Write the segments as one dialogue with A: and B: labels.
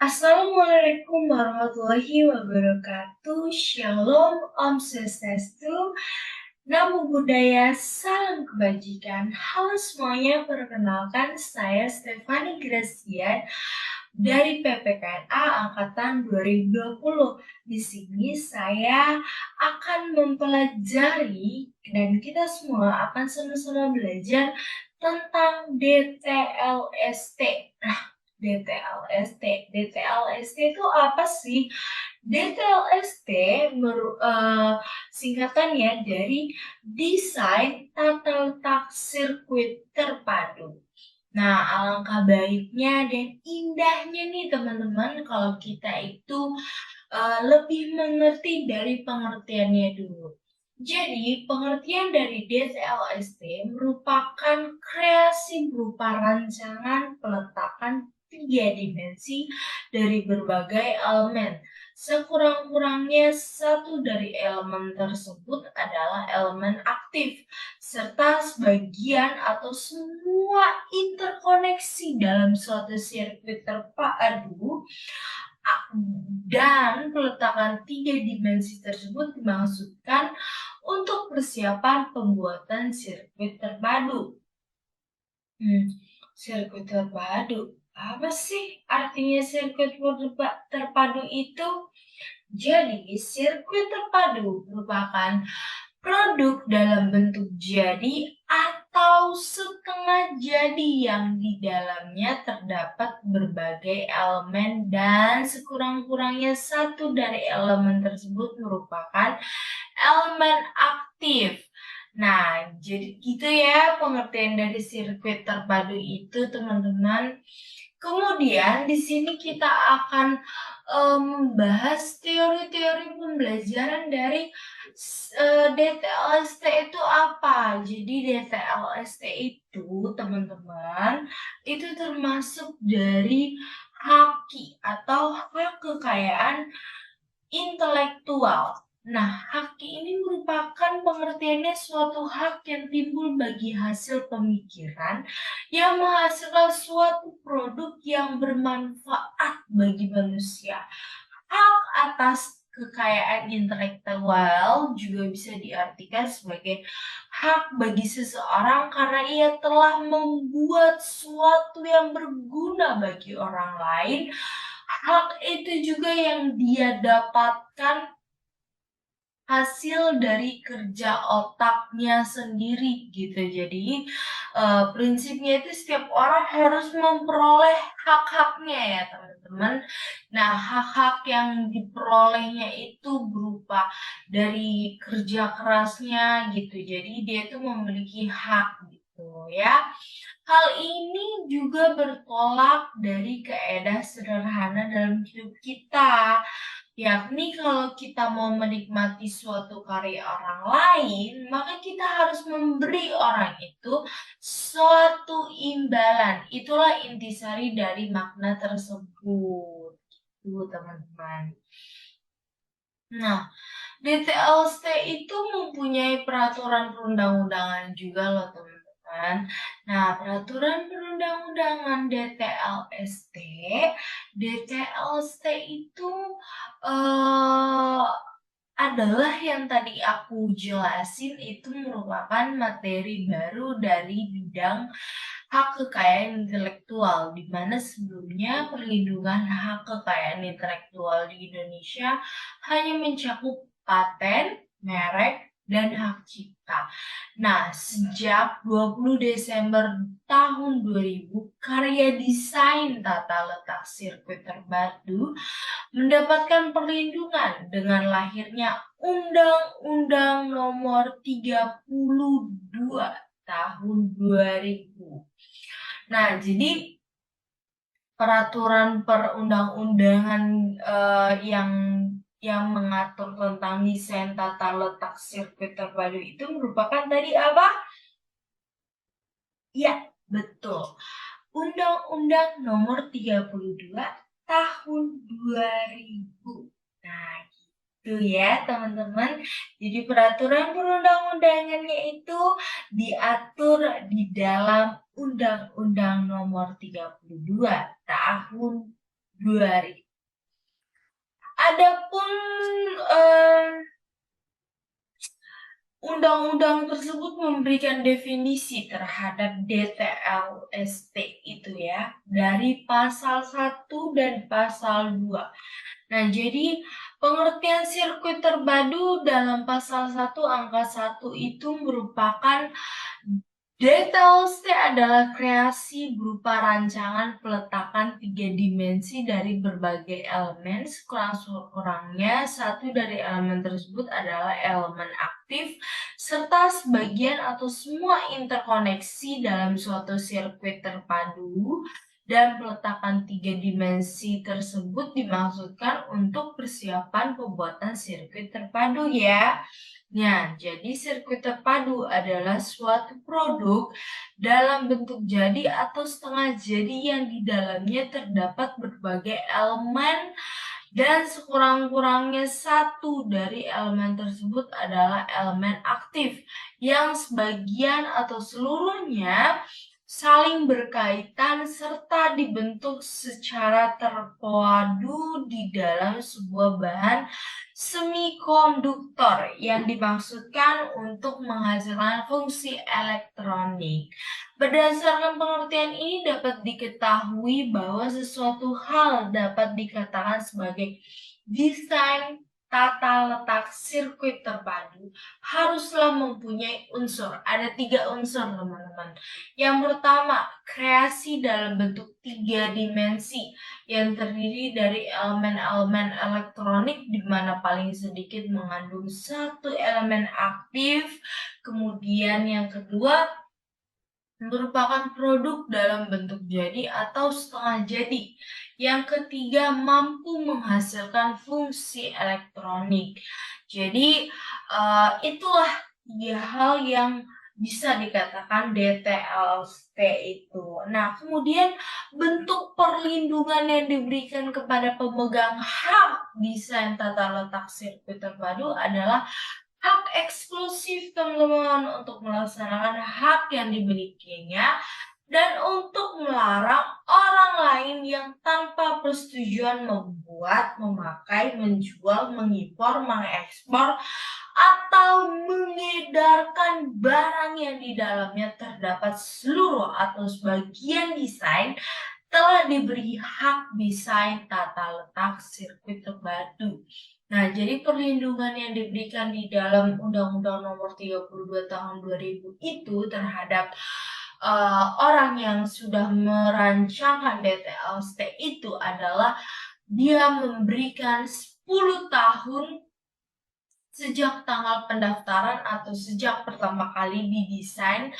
A: Assalamualaikum warahmatullahi wabarakatuh. Shalom, Om Swastiastu, Namo Buddhaya, salam kebajikan. Halo semuanya, perkenalkan saya Stefani Gracian dari PPKNA Angkatan 2020. Di sini saya akan mempelajari dan kita semua akan sama-sama belajar tentang DTLST. DTLST itu apa sih? DTLST singkatannya dari Desain Tata Letak Sirkuit Terpadu. Nah, alangkah baiknya dan indahnya nih teman-teman kalau kita itu lebih mengerti dari pengertiannya dulu. Jadi, pengertian dari DTLST merupakan kreasi berupa rancangan peletakan 3 dimensi dari berbagai elemen. Sekurang-kurangnya satu dari elemen tersebut adalah elemen aktif, serta sebagian atau semua interkoneksi dalam suatu sirkuit terpadu dan peletakan 3 dimensi tersebut dimaksudkan untuk persiapan pembuatan sirkuit terpadu. Sirkuit terpadu. Apa sih artinya sirkuit terpadu itu? Jadi, sirkuit terpadu merupakan produk dalam bentuk jadi atau setengah jadi yang di dalamnya terdapat berbagai elemen dan sekurang-kurangnya satu dari elemen tersebut merupakan elemen aktif. Nah, jadi gitu ya pengertian dari sirkuit terpadu itu, teman-teman. Kemudian di sini kita akan membahas teori-teori pembelajaran dari DTLST itu apa. Jadi DTLST itu, teman-teman, itu termasuk dari haki atau hak kekayaan intelektual. Nah, hak ini merupakan pengertiannya suatu hak yang timbul bagi hasil pemikiran yang menghasilkan suatu produk yang bermanfaat bagi manusia. Hak atas kekayaan intelektual juga bisa diartikan sebagai hak bagi seseorang karena ia telah membuat sesuatu yang berguna bagi orang lain. Hak itu juga yang dia dapatkan hasil dari kerja otaknya sendiri gitu. Jadi prinsipnya itu setiap orang harus memperoleh hak-haknya ya teman-teman. Nah, hak-hak yang diperolehnya itu berupa dari kerja kerasnya gitu. Jadi dia itu memiliki hak gitu ya. Hal ini juga bertolak dari kaidah sederhana dalam hidup kita, yakni kalau kita mau menikmati suatu karya orang lain, maka kita harus memberi orang itu suatu imbalan. Itulah intisari dari makna tersebut. Gitu, teman-teman. Nah, DTLST itu mempunyai peraturan perundang-undangan juga loh, teman-teman. Nah, peraturan perundang-undangan DTLST itu adalah yang tadi aku jelasin, itu merupakan materi baru dari bidang hak kekayaan intelektual, di mana sebelumnya perlindungan hak kekayaan intelektual di Indonesia hanya mencakup paten, merek, dan hak cipta. Nah, sejak 20 Desember tahun 2000, karya desain tata letak sirkuit terpadu mendapatkan perlindungan dengan lahirnya Undang-Undang Nomor 32 tahun 2000. Nah, jadi peraturan perundang-undangan yang mengatur tentang desain tata letak sirkuit terpadu itu merupakan tadi apa? Ya, betul. Undang-Undang Nomor 32 tahun 2000. Nah, gitu ya teman-teman. Jadi peraturan perundang-undangannya itu diatur di dalam Undang-Undang Nomor 32 tahun 2000. Adapun eh, undang-undang tersebut memberikan definisi terhadap DTLST itu ya dari pasal 1 dan pasal 2. Nah, jadi pengertian sirkuit terpadu dalam pasal 1 angka 1 itu merupakan detail adalah kreasi berupa rancangan peletakan 3 dimensi dari berbagai elemen. Sekurang-kurangnya satu dari elemen tersebut adalah elemen aktif, serta sebagian atau semua interkoneksi dalam suatu sirkuit terpadu. Dan peletakan 3 dimensi tersebut dimaksudkan untuk persiapan pembuatan sirkuit terpadu ya. Nah, jadi sirkuit terpadu adalah suatu produk dalam bentuk jadi atau setengah jadi yang di dalamnya terdapat berbagai elemen dan sekurang-kurangnya satu dari elemen tersebut adalah elemen aktif yang sebagian atau seluruhnya saling berkaitan serta dibentuk secara terpadu di dalam sebuah bahan semikonduktor yang dimaksudkan untuk menghasilkan fungsi elektronik. Berdasarkan pengertian ini dapat diketahui bahwa sesuatu hal dapat dikatakan sebagai desain tata letak sirkuit terpadu haruslah mempunyai unsur. Ada 3 unsur, teman-teman. Yang pertama, kreasi dalam bentuk 3 dimensi yang terdiri dari elemen-elemen elektronik di mana paling sedikit mengandung satu elemen aktif. Kemudian yang kedua, merupakan produk dalam bentuk jadi atau setengah jadi. Yang ketiga, mampu menghasilkan fungsi elektronik. Jadi, itulah 3 hal yang bisa dikatakan DTLST itu. Nah, kemudian bentuk perlindungan yang diberikan kepada pemegang hak desain tata letak sirkuit terpadu adalah hak eksklusif teman-teman untuk melaksanakan hak yang dimilikinya dan untuk melarang orang lain yang tanpa persetujuan membuat, memakai, menjual, mengimpor, mengekspor, atau mengedarkan barang yang di dalamnya terdapat seluruh atau sebagian desain telah diberi hak desain tata letak sirkuit terpadu. Nah, jadi perlindungan yang diberikan di dalam Undang-Undang Nomor 32 Tahun 2000 itu terhadap orang yang sudah merancangkan DTLST itu adalah dia memberikan 10 tahun sejak tanggal pendaftaran atau sejak pertama kali didesain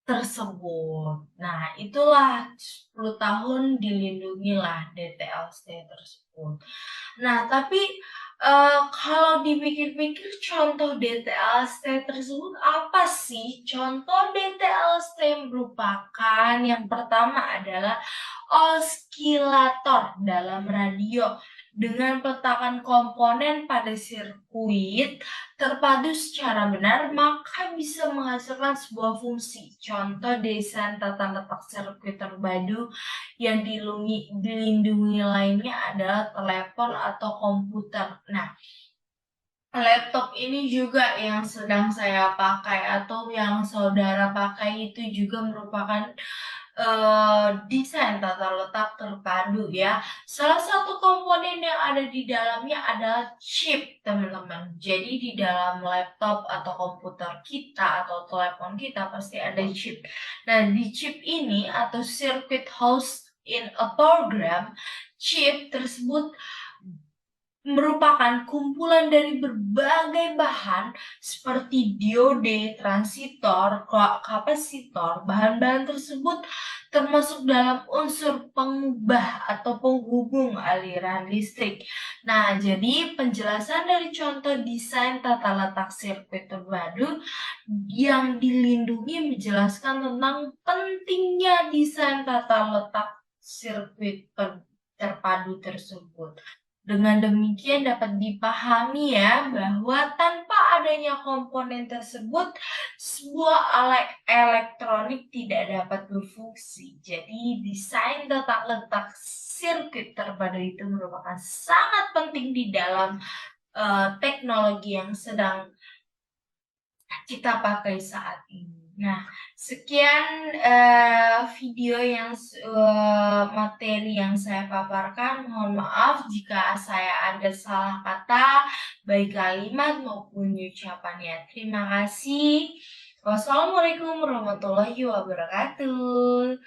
A: tersebut. Nah, itulah 10 tahun dilindungilah DTLST tersebut. Nah, tapi kalau dipikir-pikir contoh DTLST tersebut apa sih? Contoh DTLST merupakan yang pertama adalah oskilator dalam radio dengan peletakan komponen pada sirkuit terpadu secara benar, maka bisa menghasilkan sebuah fungsi. Contoh desain tata letak sirkuit terpadu yang dilindungi lainnya adalah telepon atau komputer. Nah, laptop ini juga yang sedang saya pakai atau yang saudara pakai itu juga merupakan desain tata letak terpadu ya. Salah satu komponen yang ada di dalamnya adalah chip, teman-teman. Jadi di dalam laptop atau komputer kita atau telepon kita pasti ada chip. Nah, di chip ini atau circuit housed in a program, chip tersebut merupakan kumpulan dari berbagai bahan seperti diode, transistor, kapasitor. Bahan-bahan tersebut termasuk dalam unsur pengubah atau penghubung aliran listrik. Nah, jadi penjelasan dari contoh desain tata letak sirkuit terpadu yang dilindungi menjelaskan tentang pentingnya desain tata letak sirkuit terpadu tersebut. Dengan demikian dapat dipahami ya bahwa tanpa adanya komponen tersebut, sebuah alat elektronik tidak dapat berfungsi. Jadi desain tata letak sirkuit terpadu itu merupakan sangat penting di dalam teknologi yang sedang kita pakai saat ini. Nah, sekian video yang materi yang saya paparkan. Mohon maaf jika saya ada salah kata, baik kalimat maupun ucapannya. Terima kasih. Wassalamualaikum warahmatullahi wabarakatuh.